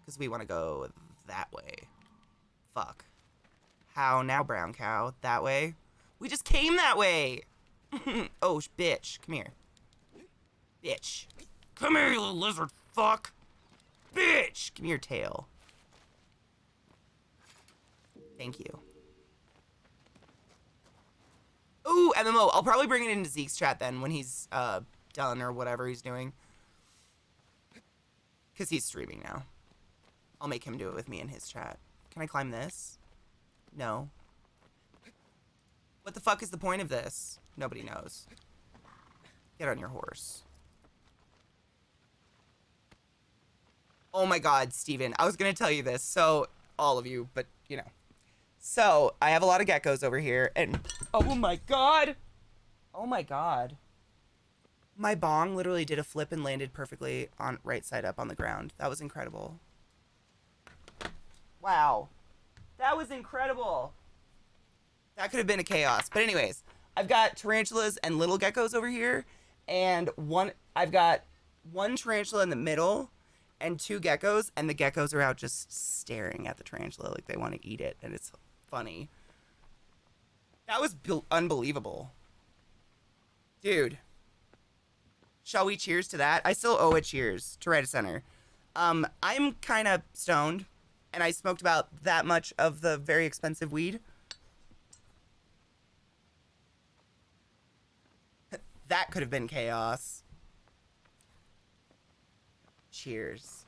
Because we want to go that way. Fuck. How now, brown cow? That way? We just came that way! Oh, bitch. Come here. Bitch. Come here, you little lizard fuck! Bitch! Give me your tail. Thank you. Ooh, MMO. I'll probably bring it into Zeke's chat then when he's done or whatever he's doing. Because he's streaming now. I'll make him do it with me in his chat. Can I climb this? No. What the fuck is the point of this? Nobody knows. Get on your horse. Oh my god, Steven. I was going to tell you this. So, all of you, but, you know. So, I have a lot of geckos over here, and... Oh my god! Oh my god. My bong literally did a flip and landed perfectly on right side up on the ground. That was incredible. Wow. That was incredible. That could have been a chaos. But anyways, I've got tarantulas and little geckos over here, and I've got one tarantula in the middle and two geckos, and the geckos are out just staring at the tarantula like they want to eat it, and it's funny. That was unbelievable. Dude. Shall we cheers to that? I still owe a cheers to Right of Center. I'm kind of stoned, and I smoked about that much of the very expensive weed. That could have been chaos. Cheers.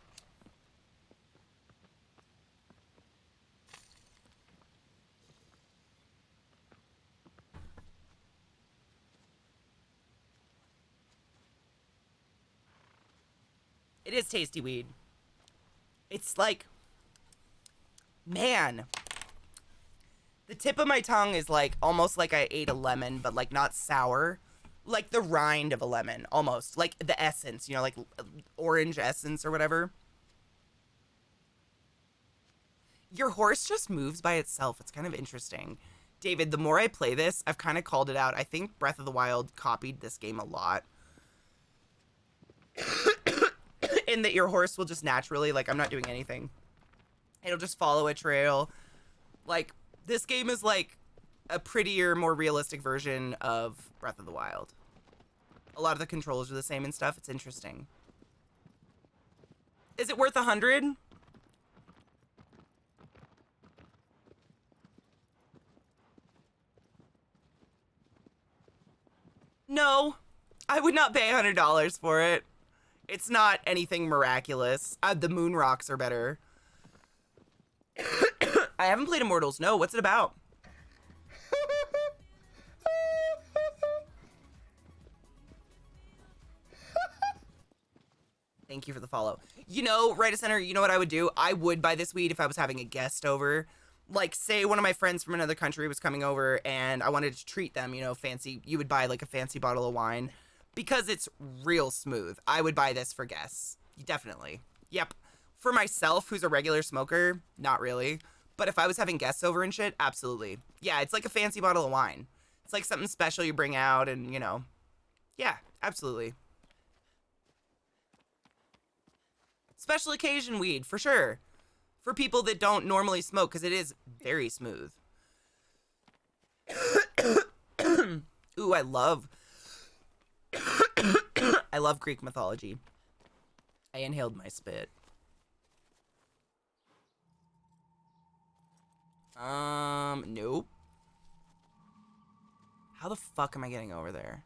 It is tasty weed. It's like, man, the tip of my tongue is like almost like I ate a lemon, but like not sour. Like the rind of a lemon, almost. Like the essence, you know, like orange essence or whatever. Your horse just moves by itself. It's kind of interesting. David, the more I play this, I've kind of called it out. I think Breath of the Wild copied this game a lot. In that your horse will just naturally, like, I'm not doing anything. It'll just follow a trail. Like, this game is like a prettier, more realistic version of Breath of the Wild. A lot of the controls are the same and stuff. It's interesting. Is it worth 100? No, I would not pay $100 for it. It's not anything miraculous. The moon rocks are better. I haven't played Immortals. No, what's it about? Thank you for the follow. You know, Right of Center, you know what I would do? I would buy this weed if I was having a guest over. Like, say one of my friends from another country was coming over and I wanted to treat them, you know, fancy. You would buy like a fancy bottle of wine. Because it's real smooth. I would buy this for guests. Definitely. Yep. For myself, who's a regular smoker, not really. But if I was having guests over and shit, absolutely. Yeah, it's like a fancy bottle of wine. It's like something special you bring out and, you know. Yeah, absolutely. Special occasion weed, for sure. For people that don't normally smoke, because it is very smooth. Ooh, I love Greek mythology. I inhaled my spit. Nope. How the fuck am I getting over there?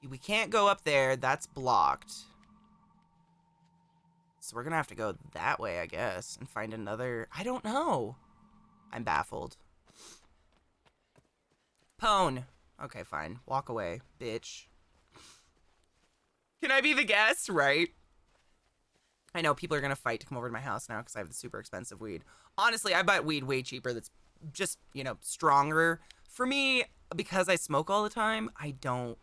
We can't go up there. That's blocked. So we're gonna have to go that way, I guess, and find another... I don't know. I'm baffled. Pwn. Okay, fine. Walk away, bitch. Can I be the guest? Right? I know people are gonna fight to come over to my house now because I have the super expensive weed. Honestly, I bought weed way cheaper that's just, you know, stronger. For me, because I smoke all the time, I don't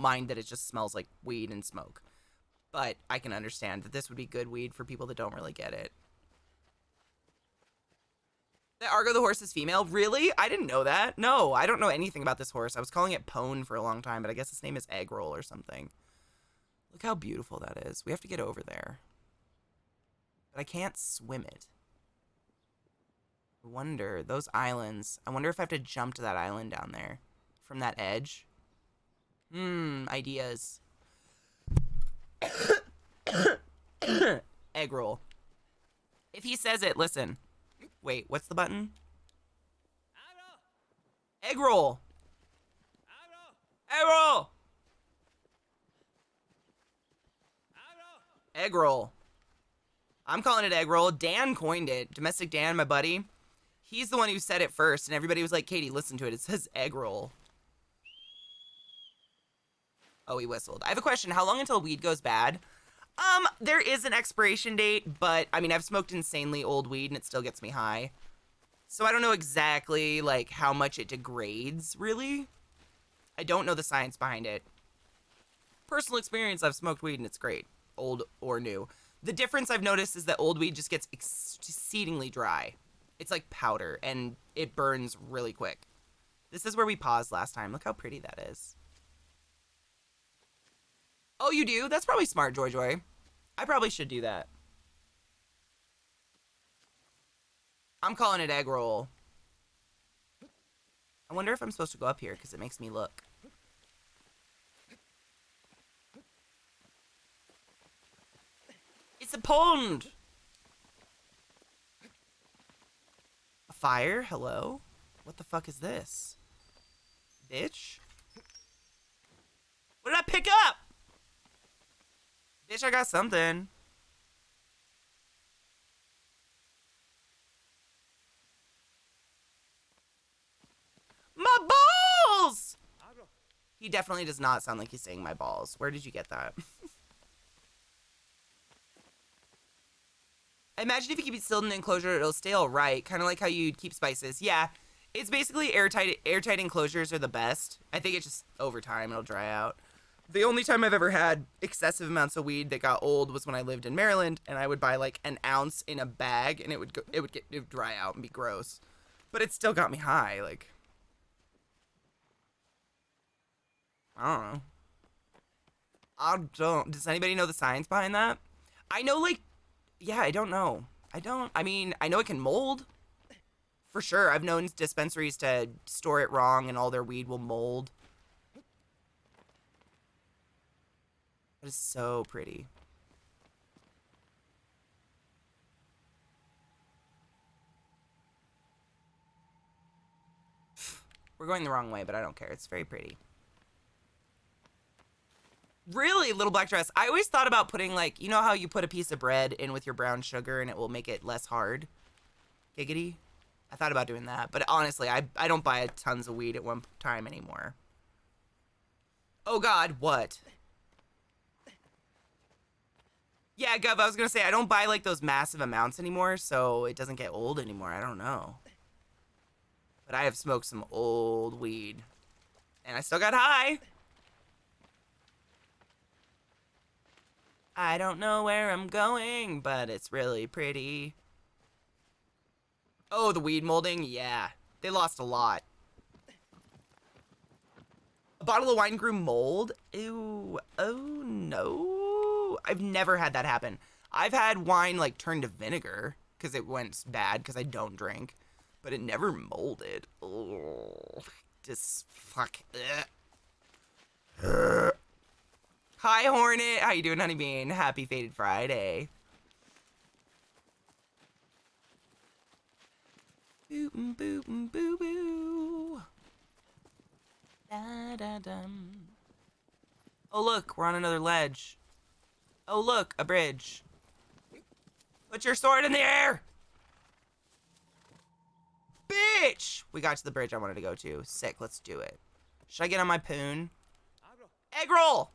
mind that it just smells like weed and smoke. But I can understand that this would be good weed for people that don't really get it. The Argo the horse is female? Really? I didn't know that. No, I don't know anything about this horse. I was calling it Pwn for a long time, but I guess its name is Egg Roll or something. Look how beautiful that is. We have to get over there. But I can't swim it. I wonder, those islands. I wonder if I have to jump to that island down there from that edge. Ideas. Egg roll. If he says it, listen. Wait, what's the button? Egg roll. Egg roll. Egg roll. I'm calling it egg roll. Dan coined it. Domestic Dan, my buddy. He's the one who said it first, and everybody was like, Katie, listen to it. It says egg roll. Oh, he whistled. I have a question. How long until weed goes bad? There is an expiration date, but, I mean, I've smoked insanely old weed, and it still gets me high. So I don't know exactly, like, how much it degrades, really. I don't know the science behind it. Personal experience, I've smoked weed, and it's great. Old or new. The difference I've noticed is that old weed just gets exceedingly dry. It's like powder, and it burns really quick. This is where we paused last time. Look how pretty that is. Oh, you do? That's probably smart, Joy Joy. I probably should do that. I'm calling it egg roll. I wonder if I'm supposed to go up here, because it makes me look. It's a pond! A fire? Hello? What the fuck is this? Bitch? What did I pick up? Bitch, I got something. My balls! He definitely does not sound like he's saying my balls. Where did you get that? Imagine if you keep it sealed in an enclosure, it'll stay all right. Kind of like how you'd keep spices. Yeah, it's basically airtight. Airtight enclosures are the best. I think it's just over time it'll dry out. The only time I've ever had excessive amounts of weed that got old was when I lived in Maryland, and I would buy like an ounce in a bag, and it would dry out and be gross. But it still got me high. Like, I don't know. I don't. Does anybody know the science behind that? I know, like, yeah, I don't know. I mean, I know it can mold. For sure. I've known dispensaries to store it wrong and all their weed will mold. That is so pretty. We're going the wrong way, but I don't care. It's very pretty. Really, little black dress. I always thought about putting, like, you know how you put a piece of bread in with your brown sugar and it will make it less hard? Giggity. I thought about doing that, but honestly, I don't buy tons of weed at one time anymore. Oh God, what? Yeah, Gov, I was gonna say, I don't buy, like, those massive amounts anymore, so it doesn't get old anymore. I don't know. But I have smoked some old weed. And I still got high. I don't know where I'm going, but it's really pretty. Oh, the weed molding? Yeah. They lost a lot. A bottle of wine grew mold? Ew. Oh, no. I've never had that happen. I've had wine, like, turn to vinegar because it went bad because I don't drink. But it never molded. Oh, just fuck. Ugh. Hi, Hornet. How you doing, Honey Bean? Happy Faded Friday. Boo boo boo boo boo. Da da dum. Oh look, we're on another ledge. Oh look, a bridge. Put your sword in the air. Bitch! We got to the bridge I wanted to go to. Sick, let's do it. Should I get on my poon? Egg roll!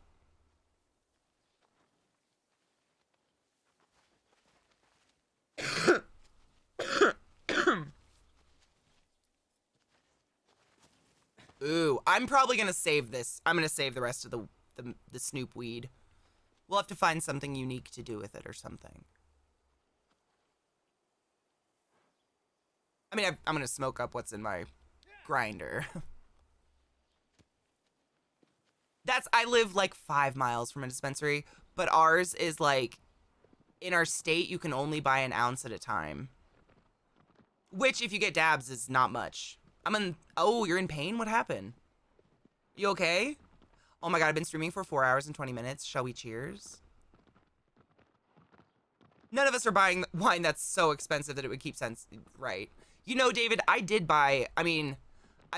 Ooh, I'm probably gonna save this. I'm gonna save the rest of the Snoop weed. We'll have to find something unique to do with it or something. I mean, I'm gonna smoke up what's in my grinder. I live like 5 miles from a dispensary, but ours is like in our state, you can only buy an ounce at a time. Which, if you get dabs, is not much. Oh, you're in pain? What happened? You okay? Oh my god, I've been streaming for 4 hours and 20 minutes. Shall we cheers? None of us are buying wine that's so expensive that it would keep sense, right? You know, David, I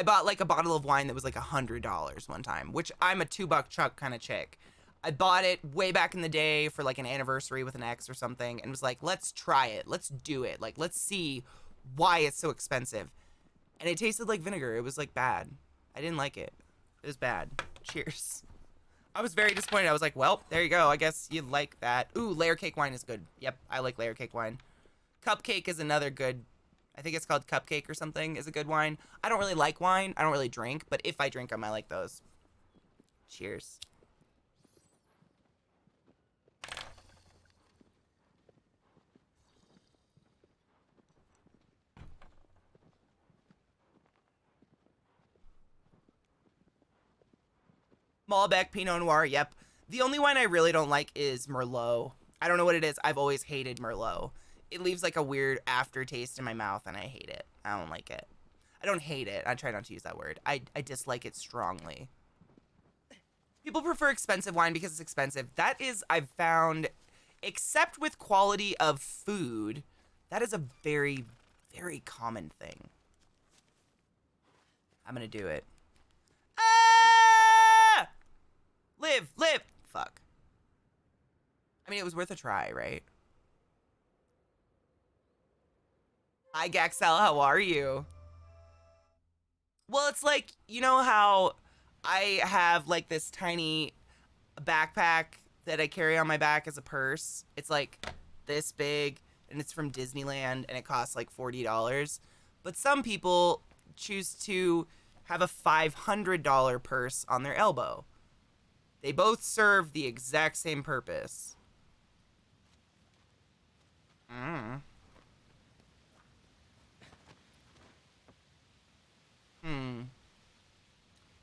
bought like a bottle of wine that was like $100 one time, which I'm a $2 chuck kind of chick. I bought it way back in the day for like an anniversary with an ex or something and was like, let's try it. Let's do it. Like, let's see why it's so expensive. And it tasted like vinegar. It was like bad. I didn't like it. It was bad. Cheers. I was very disappointed. I was like, well, there you go. I guess you like that. Ooh, layer cake wine is good. Yep, I like layer cake wine. Cupcake is another good, I think it's called Cupcake or something, is a good wine. I don't really like wine. I don't really drink, but if I drink them, I like those. Cheers. Malbec Pinot Noir, yep. The only wine I really don't like is Merlot. I don't know what it is. I've always hated Merlot. It leaves like a weird aftertaste in my mouth and I hate it. I don't like it. I don't hate it. I try not to use that word. I dislike it strongly. People prefer expensive wine because it's expensive. That is, I've found, except with quality of food, that is a very, very common thing. I'm gonna do it. Ah! Live! Fuck. I mean, it was worth a try, right? Hi, Gaxel, how are you? Well, it's like, you know how I have like this tiny backpack that I carry on my back as a purse? It's like this big and it's from Disneyland and it costs like $40. But some people choose to have a $500 purse on their elbow. They both serve the exact same purpose.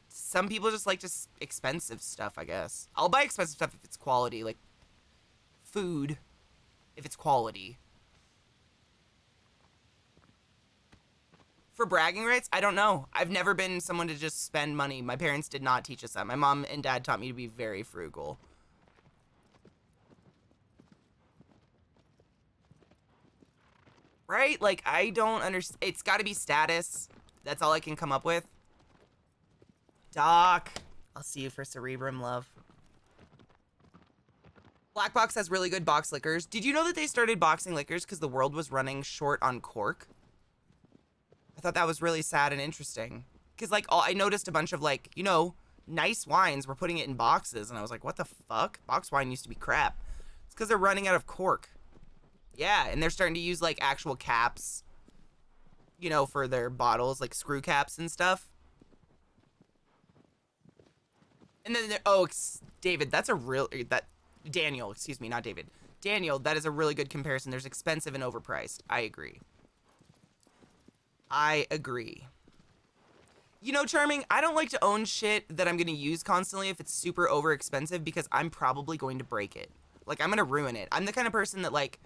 Some people just like just expensive stuff, I guess. I'll buy expensive stuff if it's quality, like food, if it's quality. For bragging rights, I don't know. I've never been someone to just spend money. My parents did not teach us that. My mom and dad taught me to be very frugal. Right? Like, I don't understand. It's got to be status. That's all I can come up with. Doc. I'll see you for Cerebrum, love. Black Box has really good box liquors. Did you know that they started boxing liquors because the world was running short on cork? I thought that was really sad and interesting. Because, like, I noticed a bunch of, like, you know, nice wines were putting it in boxes. And I was like, what the fuck? Box wine used to be crap. It's because they're running out of cork. Yeah, and they're starting to use, like, actual caps, you know, for their bottles, like screw caps and stuff. And then, oh, David, that's a real, Daniel, excuse me, not David. Daniel, that is a really good comparison. There's expensive and overpriced. I agree. I agree. You know, Charming, I don't like to own shit that I'm going to use constantly if it's super over expensive because I'm probably going to break it. Like, I'm going to ruin it. I'm the kind of person that, like,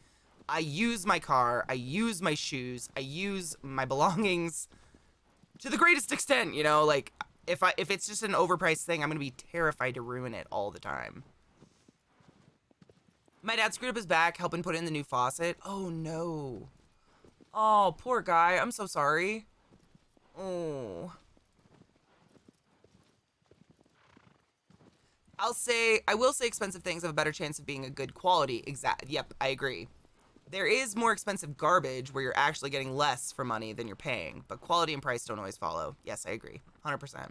I use my car, I use my shoes, I use my belongings to the greatest extent, you know? Like, if it's just an overpriced thing, I'm going to be terrified to ruin it all the time. My dad screwed up his back helping put in the new faucet. Oh, no. Oh, poor guy. I'm so sorry. Oh. I will say expensive things have a better chance of being a good quality. Yep, I agree. There is more expensive garbage where you're actually getting less for money than you're paying, but quality and price don't always follow. Yes, I agree. 100%.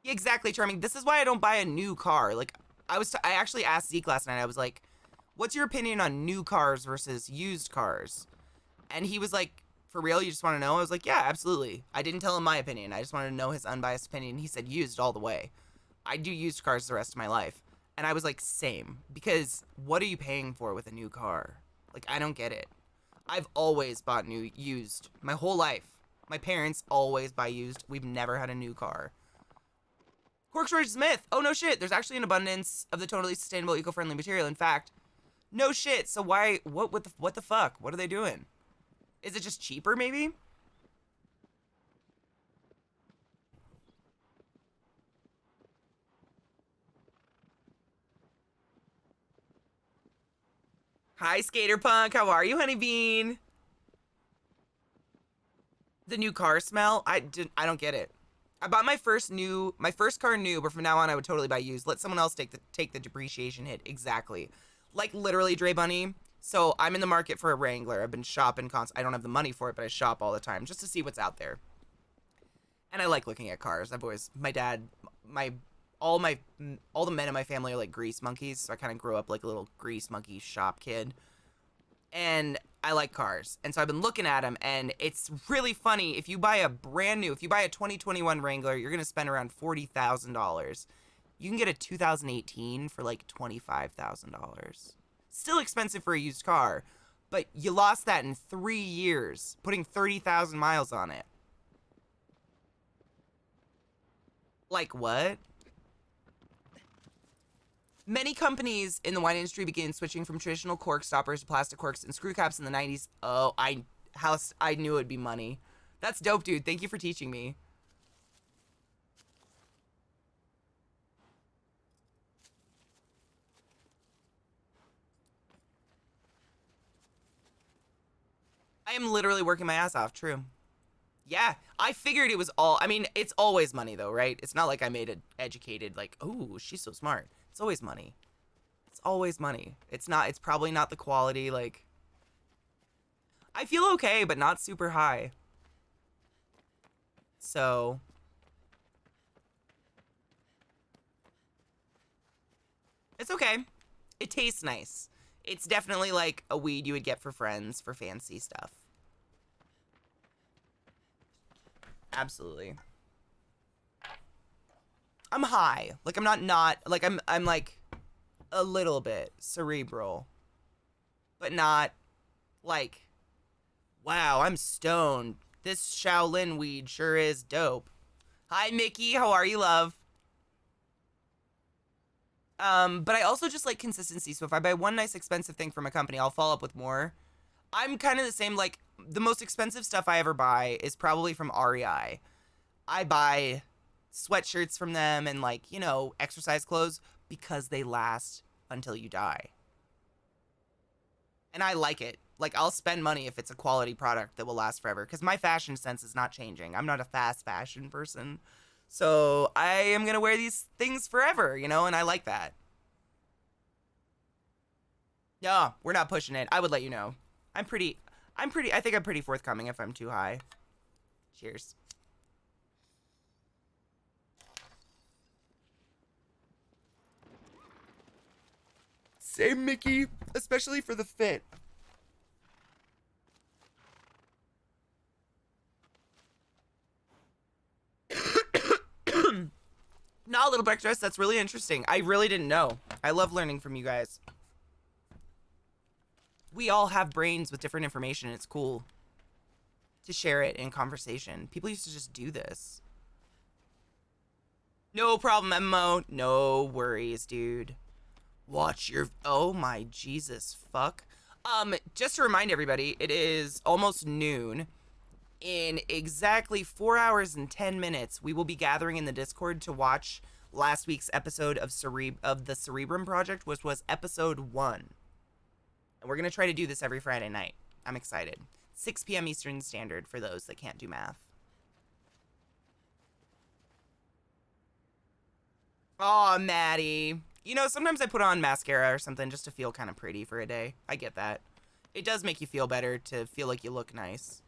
Exactly, Charming. This is why I don't buy a new car. Like, I actually asked Zeke last night. I was like, what's your opinion on new cars versus used cars? And he was like, for real, you just want to know? I was like, yeah, absolutely. I didn't tell him my opinion. I just wanted to know his unbiased opinion. He said used all the way. I do used cars the rest of my life. And I was like, same. Because what are you paying for with a new car? Like, I don't get it. I've always bought used my whole life. My parents always buy used. We've never had a new car. Corkscrew Smith. Oh, no shit. There's actually an abundance of the totally sustainable, eco-friendly material. In fact, no shit. So why, what the fuck? What are they doing? Is it just cheaper, maybe? Hi, Skater Punk. How are you, Honey Bean? The new car smell? I don't get it. I bought my first car new, but from now on I would totally buy used. Let someone else take the depreciation hit. Exactly. Like literally, Dre Bunny. So I'm in the market for a Wrangler. I've been shopping I don't have the money for it, but I shop all the time just to see what's out there. And I like looking at cars. My dad, my all my all the men in my family are like grease monkeys, so I kind of grew up like a little grease monkey shop kid. And I like cars. And so I've been looking at them, and it's really funny. If you buy a 2021 Wrangler, you're going to spend around $40,000. You can get a 2018 for like $25,000. Still expensive for a used car, but you lost that in 3 years, putting 30,000 miles on it. Like what? Many companies in the wine industry began switching from traditional cork stoppers to plastic corks and screw caps in the 90s. Oh, I knew it would be money. That's dope, dude. Thank you for teaching me. I am literally working my ass off. True. Yeah, I figured it was all. I mean, it's always money, though, right? It's not like I made it educated, like, oh, she's so smart. It's always money. It's always money. It's not. It's probably not the quality. Like, I feel okay, but not super high. So, it's okay. It tastes nice. It's definitely like a weed you would get for friends for fancy stuff. Absolutely. I'm high. Like I'm not like I'm like a little bit cerebral, but not like wow, I'm stoned. This Shaolin weed sure is dope. Hi Mickey, how are you, love? But I also just like consistency. So if I buy one nice expensive thing from a company, I'll follow up with more. I'm kind of the same. Like the most expensive stuff I ever buy is probably from REI. I buy sweatshirts from them and like, exercise clothes because they last until you die. And I like it. Like I'll spend money if it's a quality product that will last forever because my fashion sense is not changing. I'm not a fast fashion person. So I am going to wear these things forever, and I like that. No, we're not pushing it. I would let you know. I'm pretty I think I'm pretty forthcoming if I'm too high. Cheers. Same, Mickey, especially for the fit. Not a little back dress. That's really interesting. I really didn't know. I love learning from you guys. We all have brains with different information. It's cool to share it in conversation. People used to just do this. No problem, MMO. No worries, dude. Watch your. Oh my Jesus, fuck. Just to remind everybody, it is almost noon. In exactly 4 hours and 10 minutes, we will be gathering in the Discord to watch last week's episode of the Cerebrum Project, which was episode 1. And we're gonna try to do this every Friday night. I'm excited. 6 p.m. Eastern Standard for those that can't do math. Aw, Maddie. Sometimes I put on mascara or something just to feel kind of pretty for a day. I get that. It does make you feel better to feel like you look nice.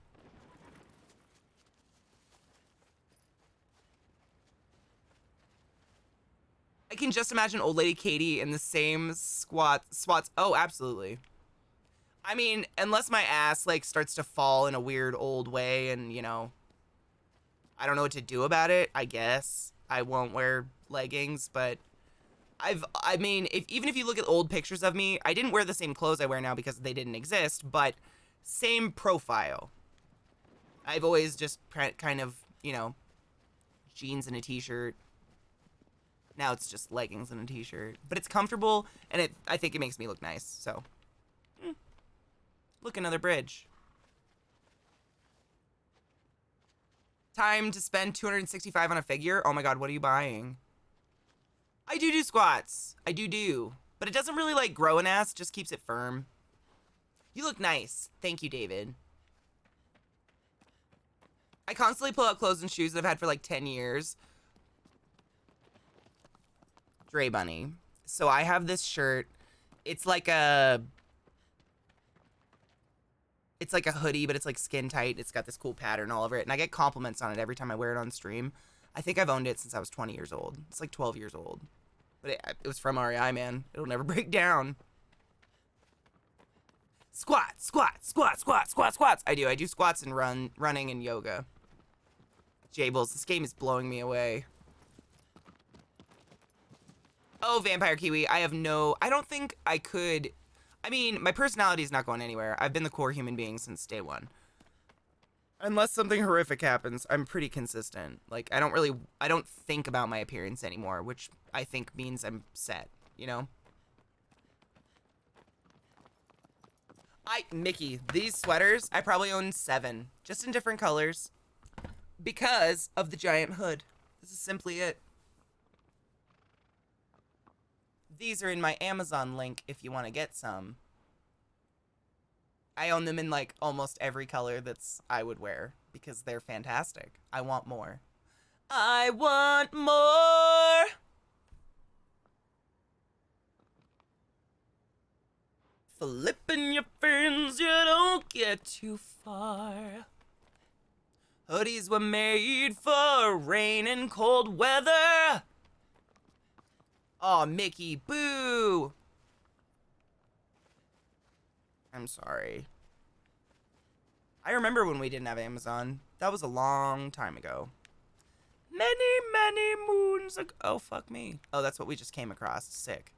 I can just imagine old lady Katie in the same swats. Oh, absolutely. I mean, unless my ass like starts to fall in a weird old way and, I don't know what to do about it, I guess. I won't wear leggings, but even if you look at old pictures of me, I didn't wear the same clothes I wear now because they didn't exist, but same profile. I've always just kind of, jeans and a t-shirt, Now it's just leggings and a t-shirt. But it's comfortable, and I think it makes me look nice, so. Look, another bridge. Time to spend $265 on a figure? Oh my god, what are you buying? I do squats. I do. But it doesn't really, like, grow an ass. Just keeps it firm. You look nice. Thank you, David. I constantly pull out clothes and shoes that I've had for, like, 10 years. Dre Bunny. So I have this shirt. It's like a hoodie, but it's like skin tight. It's got this cool pattern all over it. And I get compliments on it every time I wear it on stream. I think I've owned it since I was 20 years old. It's like 12 years old. But it was from REI, man. It'll never break down. Squats. I do squats and running and yoga. Jables, this game is blowing me away. Oh, Vampire Kiwi. I don't think I could. I mean, my personality is not going anywhere. I've been the core human being since day one. Unless something horrific happens, I'm pretty consistent. Like, I don't think about my appearance anymore, which I think means I'm set, you know? Mickey, these sweaters, I probably own 7, just in different colors, because of the giant hood. This is simply it. These are in my Amazon link if you want to get some. I own them in, like, almost every color I would wear, because they're fantastic. I want more. I want more! Flipping your fins, you don't get too far. Hoodies were made for rain and cold weather. Aw, Mickey, boo! I'm sorry. I remember when we didn't have Amazon. That was a long time ago. Many moons ago. Oh, fuck me. Oh, that's what we just came across. Sick.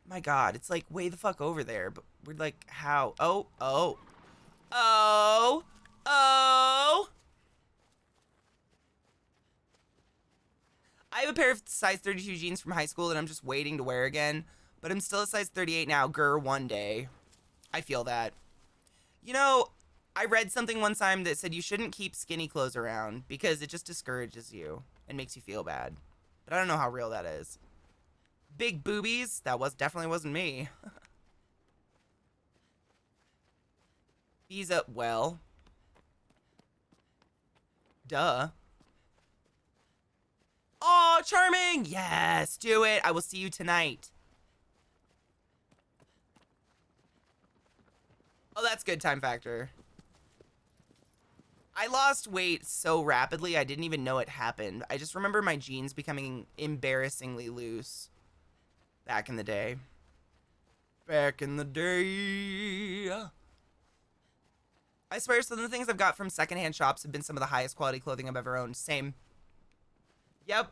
My god, it's like way the fuck over there, but we're like, how? Oh. I have a pair of size 32 jeans from high school that I'm just waiting to wear again, but I'm still a size 38 now. Grr, one day. I feel that. You know, I read something one time that said you shouldn't keep skinny clothes around because it just discourages you and makes you feel bad. But I don't know how real that is. Big boobies? That definitely wasn't me. Visa, well. Duh. Oh, charming! Yes, do it. I will see you tonight. Oh, that's good time factor. I lost weight so rapidly, I didn't even know it happened. I just remember my jeans becoming embarrassingly loose back in the day. Back in the day. I swear some of the things I've got from secondhand shops have been some of the highest quality clothing I've ever owned. Same. Yep.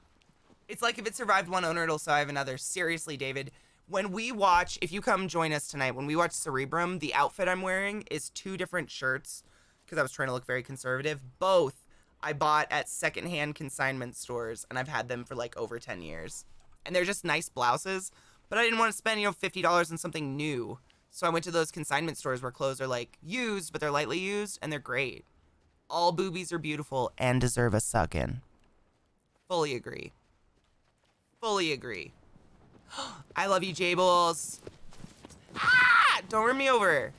It's like if it survived one owner, it'll survive another. Seriously, David. When we watch, if you come join us tonight, when we watch Cerebrum, the outfit I'm wearing is 2 different shirts because I was trying to look very conservative. Both I bought at secondhand consignment stores, and I've had them for like over 10 years. And they're just nice blouses, but I didn't want to spend, $50 on something new. So I went to those consignment stores where clothes are like used, but they're lightly used, and they're great. All boobies are beautiful and deserve a suck-in. Fully agree. Fully agree. I love you, Jables. Ah! Don't run me over.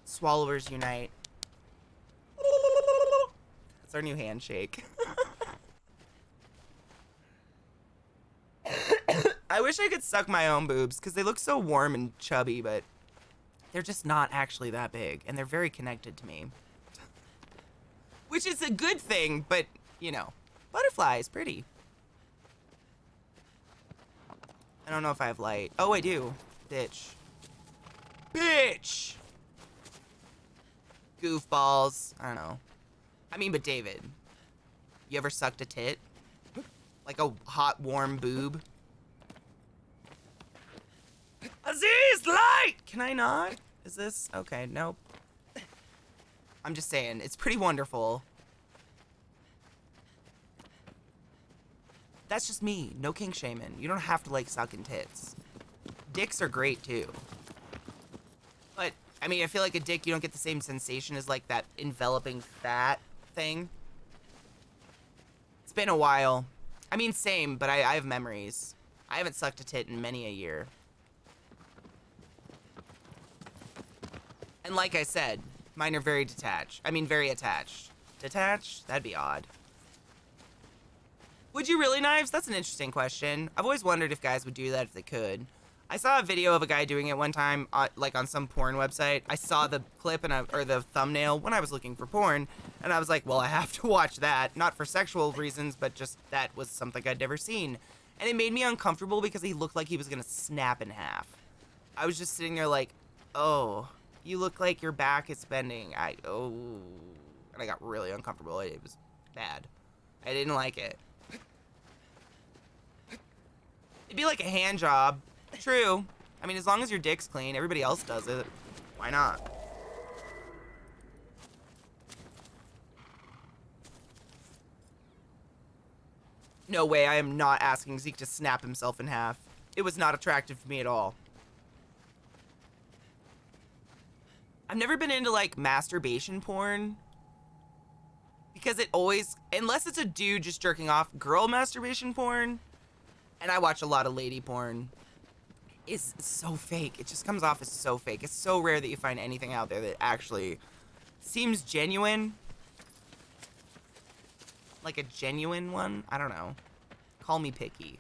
Swallowers unite. That's our new handshake. I wish I could suck my own boobs because they look so warm and chubby, but they're just not actually that big, and they're very connected to me. Which is a good thing, but, butterfly is pretty. I don't know if I have light. Oh, I do. Bitch. Bitch! Goofballs. I don't know. But David, you ever sucked a tit? Like a hot, warm boob? Aziz, light! Can I not? Is this? Okay, nope. I'm just saying, it's pretty wonderful. That's just me. No kink shaming. You don't have to like sucking tits. Dicks are great too. But, I mean, I feel like a dick, you don't get the same sensation as like that enveloping fat thing. It's been a while. I mean, same, but I have memories. I haven't sucked a tit in many a year. And like I said, mine are very detached. I mean, very attached. Detached? That'd be odd. Would you really, Knives? That's an interesting question. I've always wondered if guys would do that if they could. I saw a video of a guy doing it one time, like on some porn website. I saw the clip or the thumbnail when I was looking for porn, and I was like, well, I have to watch that. Not for sexual reasons, but just that was something I'd never seen. And it made me uncomfortable because he looked like he was gonna snap in half. I was just sitting there like, oh, you look like your back is bending. And I got really uncomfortable. It was bad. I didn't like it. It'd be like a hand job. True. I mean, as long as your dick's clean, everybody else does it. Why not? No way, I am not asking Zeke to snap himself in half. It was not attractive to me at all. I've never been into, like, masturbation porn. Because it always, unless it's a dude just jerking off, girl masturbation porn, and I watch a lot of lady porn, is so fake. It just comes off as so fake. It's so rare that you find anything out there that actually seems genuine. Like a genuine one? I don't know. Call me picky.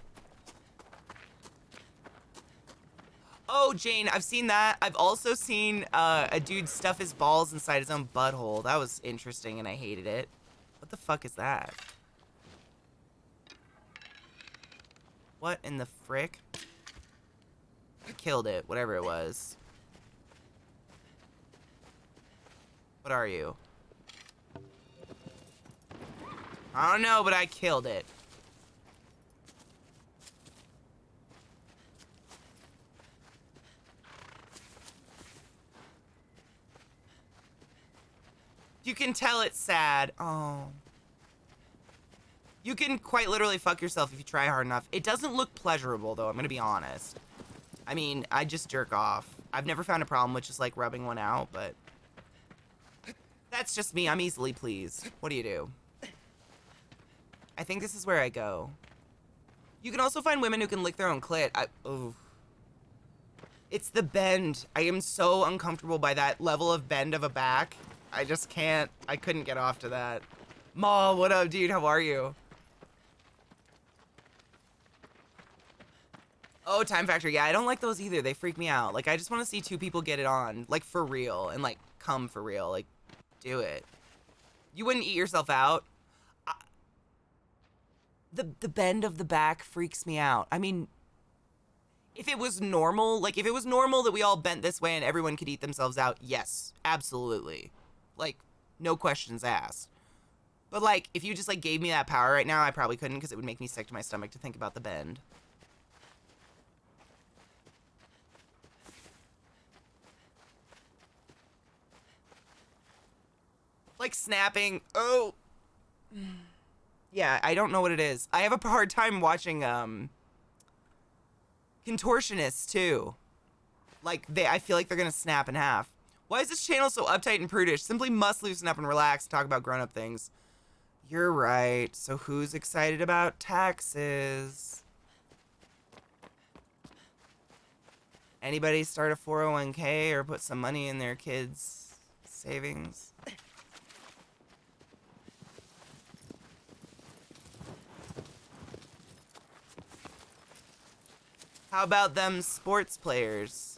Oh, Jane, I've seen that. I've also seen a dude stuff his balls inside his own butthole. That was interesting and I hated it. What the fuck is that? What in the frick? I killed it, whatever it was. What are you? I don't know, but I killed it. You can tell it's sad. Oh. You can quite literally fuck yourself if you try hard enough. It doesn't look pleasurable, though, I'm gonna be honest. I mean, I just jerk off. I've never found a problem with just, like, rubbing one out, but... That's just me. I'm easily pleased. What do you do? I think this is where I go. You can also find women who can lick their own clit. Oh. It's the bend. I am so uncomfortable by that level of bend of a back. I just can't. I couldn't get off to that. Ma, what up, dude? How are you? Oh, Time Factory. Yeah, I don't like those either. They freak me out. Like, I just want to see two people get it on. Like, for real. And, like, come for real. Like, do it. You wouldn't eat yourself out. The bend of the back freaks me out. I mean, if it was normal, like, if it was normal that we all bent this way and everyone could eat themselves out, yes, absolutely. Like, no questions asked. But, like, if you just, like, gave me that power right now, I probably couldn't because it would make me sick to my stomach to think about the bend. Like snapping. Oh. Yeah, I don't know what it is. I have a hard time watching contortionists too. Like I feel like they're gonna snap in half. Why is this channel so uptight and prudish? Simply must loosen up and relax and talk about grown-up things. You're right. So who's excited about taxes? Anybody start a 401k or put some money in their kids' savings? How about them sports players?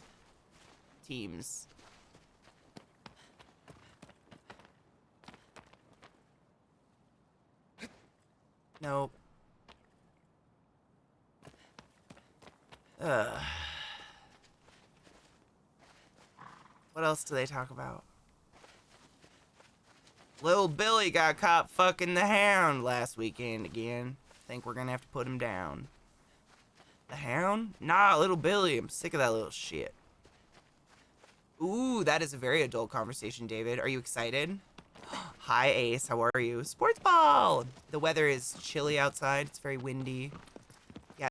Teams. Nope. Ugh. What else do they talk about? Lil Billy got caught fucking the Hound last weekend again. Think we're gonna have to put him down. The Hound? Nah, Little Billy. I'm sick of that little shit. Ooh, that is a very adult conversation, David. Are you excited? Hi, Ace. How are you? Sports ball. The weather is chilly outside. It's very windy.